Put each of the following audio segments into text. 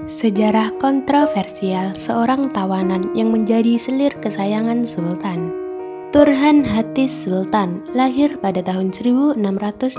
Sejarah kontroversial seorang tawanan yang menjadi selir kesayangan Sultan. Turhan Hatis Sultan lahir pada tahun 1627.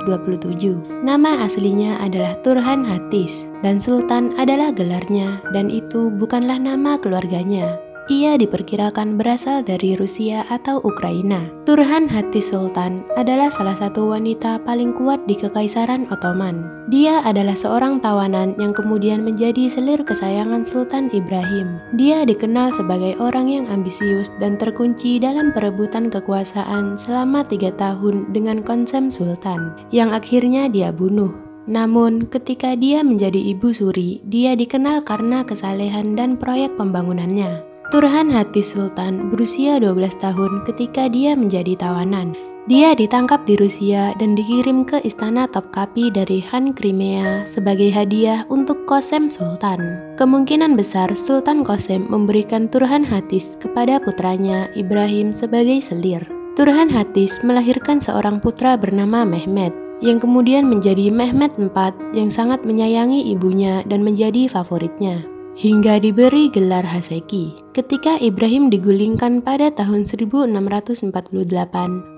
Nama aslinya adalah Turhan Hatis dan Sultan adalah gelarnya, dan itu bukanlah nama keluarganya. Ia diperkirakan berasal dari Rusia atau Ukraina. Turhan Hatis Sultan adalah salah satu wanita paling kuat di Kekaisaran Ottoman. Dia adalah seorang tawanan yang kemudian menjadi selir kesayangan Sultan Ibrahim. Dia dikenal sebagai orang yang ambisius dan terkunci dalam perebutan kekuasaan selama 3 tahun dengan konsep sultan, yang akhirnya dia bunuh. Namun, ketika dia menjadi ibu suri, dia dikenal karena kesalehan dan proyek pembangunannya. Turhan Hatis Sultan berusia 12 tahun ketika dia menjadi tawanan. Dia ditangkap di Rusia dan dikirim ke istana Topkapi dari Khan Crimea sebagai hadiah untuk Qasem Sultan. Kemungkinan besar Sultan Qasem memberikan Turhan Hatis kepada putranya Ibrahim sebagai selir. Turhan Hatis melahirkan seorang putra bernama Mehmet, yang kemudian menjadi Mehmet IV yang sangat menyayangi ibunya dan menjadi favoritnya, hingga diberi gelar Haseki. Ketika Ibrahim digulingkan pada tahun 1648,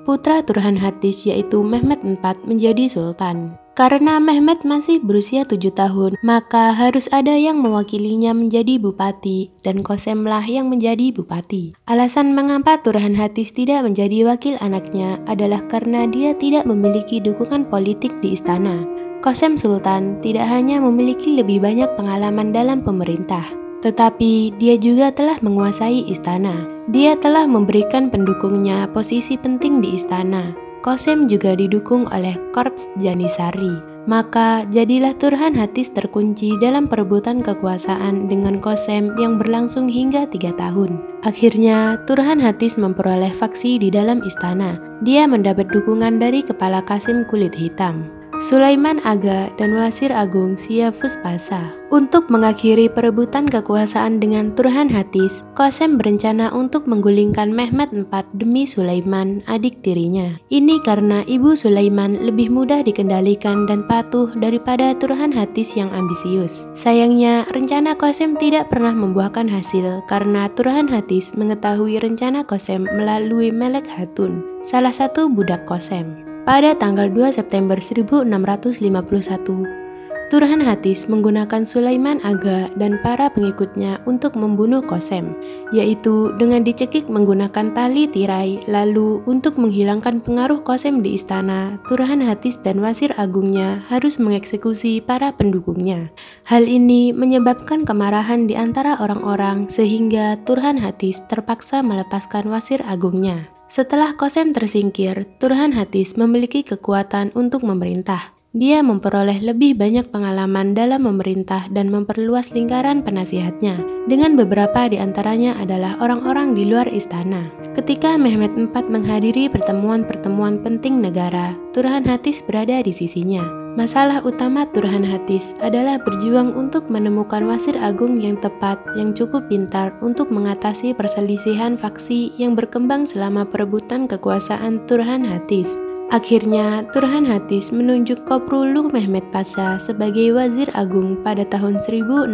putra Turhan Hatis yaitu Mehmet IV menjadi sultan. Karena Mehmet masih berusia 7 tahun, maka harus ada yang mewakilinya menjadi bupati, dan Qasemlah yang menjadi bupati. Alasan mengapa Turhan Hatis tidak menjadi wakil anaknya adalah karena dia tidak memiliki dukungan politik di istana. Qasem Sultan tidak hanya memiliki lebih banyak pengalaman dalam pemerintah, tetapi dia juga telah menguasai istana. Dia telah memberikan pendukungnya posisi penting di istana. Qasem juga didukung oleh Korps Janissary. Maka jadilah Turhan Hatis terkunci dalam perebutan kekuasaan dengan Qasem yang berlangsung hingga 3 tahun. Akhirnya, Turhan Hatis memperoleh faksi di dalam istana. Dia mendapat dukungan dari Kepala Qasim Kulit Hitam, Sulaiman Aga, dan Wazir Agung Siyavush Pasha. Untuk mengakhiri perebutan kekuasaan dengan Turhan Hatis, Qasem berencana untuk menggulingkan Mehmet IV demi Sulaiman, adik tirinya. Ini karena ibu Sulaiman lebih mudah dikendalikan dan patuh daripada Turhan Hatis yang ambisius. Sayangnya, rencana Qasem tidak pernah membuahkan hasil karena Turhan Hatis mengetahui rencana Qasem melalui Melek Hatun, salah satu budak Qasem. Pada tanggal 2 September 1651, Turhan Hatis menggunakan Sulaiman Aga dan para pengikutnya untuk membunuh Qasem, yaitu dengan dicekik menggunakan tali tirai. Lalu, untuk menghilangkan pengaruh Qasem di istana, Turhan Hatis dan Wazir Agungnya harus mengeksekusi para pendukungnya. Hal ini menyebabkan kemarahan di antara orang-orang sehingga Turhan Hatis terpaksa melepaskan Wazir Agungnya. Setelah Qasem tersingkir, Turhan Hatis memiliki kekuatan untuk memerintah. Dia memperoleh lebih banyak pengalaman dalam memerintah dan memperluas lingkaran penasihatnya, dengan beberapa di antaranya adalah orang-orang di luar istana. Ketika Mehmet IV menghadiri pertemuan-pertemuan penting negara, Turhan Hatis berada di sisinya. Masalah utama Turhan Hatis adalah berjuang untuk menemukan Wazir Agung yang tepat, yang cukup pintar untuk mengatasi perselisihan faksi yang berkembang selama perebutan kekuasaan Turhan Hatis. Akhirnya, Turhan Hatis menunjuk Koprulu Mehmet Pasha sebagai Wazir Agung pada tahun 1656.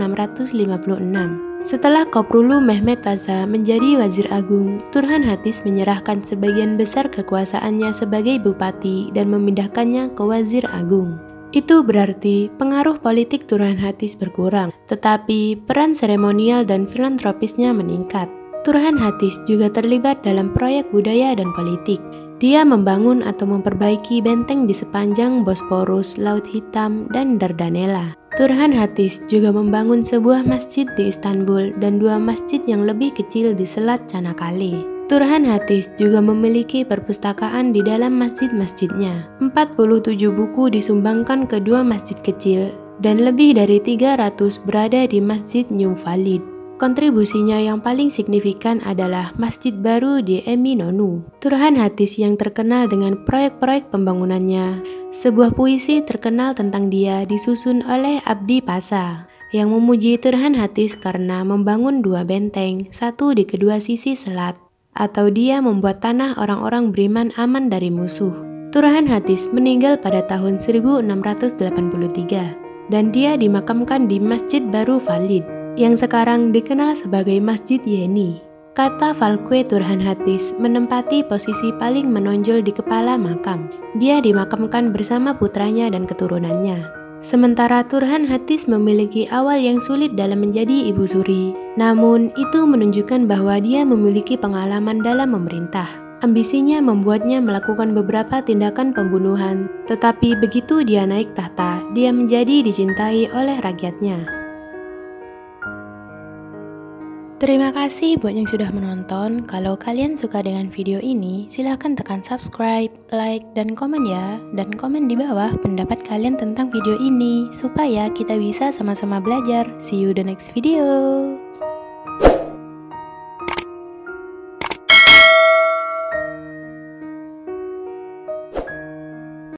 Setelah Koprulu Mehmet Pasha menjadi Wazir Agung, Turhan Hatis menyerahkan sebagian besar kekuasaannya sebagai bupati dan memindahkannya ke Wazir Agung. Itu berarti pengaruh politik Turhan Hatis berkurang, tetapi peran seremonial dan filantropisnya meningkat. Turhan Hatis juga terlibat dalam proyek budaya dan politik. Dia membangun atau memperbaiki benteng di sepanjang Bosporus, Laut Hitam, dan Dardanella. Turhan Hatis juga membangun sebuah masjid di Istanbul dan 2 masjid yang lebih kecil di Selat Çanakkale. Turhan Hatis juga memiliki perpustakaan di dalam masjid-masjidnya. 47 buku disumbangkan ke 2 masjid kecil, dan lebih dari 300 berada di Masjid New Valid. Kontribusinya yang paling signifikan adalah Masjid Baru di Eminönü. Turhan Hatis yang terkenal dengan proyek-proyek pembangunannya. Sebuah puisi terkenal tentang dia disusun oleh Abdi Pasha, yang memuji Turhan Hatis karena membangun 2 benteng, satu di kedua sisi selat, atau dia membuat tanah orang-orang beriman aman dari musuh. Turhan Hatis meninggal pada tahun 1683. dan dia dimakamkan di Masjid Baru Valid, yang sekarang dikenal sebagai Masjid Yeni. Kata Falque Turhan-Hattis menempati posisi paling menonjol di kepala makam. Dia dimakamkan bersama putranya dan keturunannya. Sementara Turhan-Hattis memiliki awal yang sulit dalam menjadi ibu suri, namun itu menunjukkan bahwa dia memiliki pengalaman dalam memerintah. Ambisinya membuatnya melakukan beberapa tindakan pembunuhan, tetapi begitu dia naik tahta, dia menjadi dicintai oleh rakyatnya. Terima kasih buat yang sudah menonton. Kalau kalian suka dengan video ini, silahkan tekan subscribe, like, dan komen ya. Dan komen di bawah pendapat kalian tentang video ini, supaya kita bisa sama-sama belajar. See you the next video.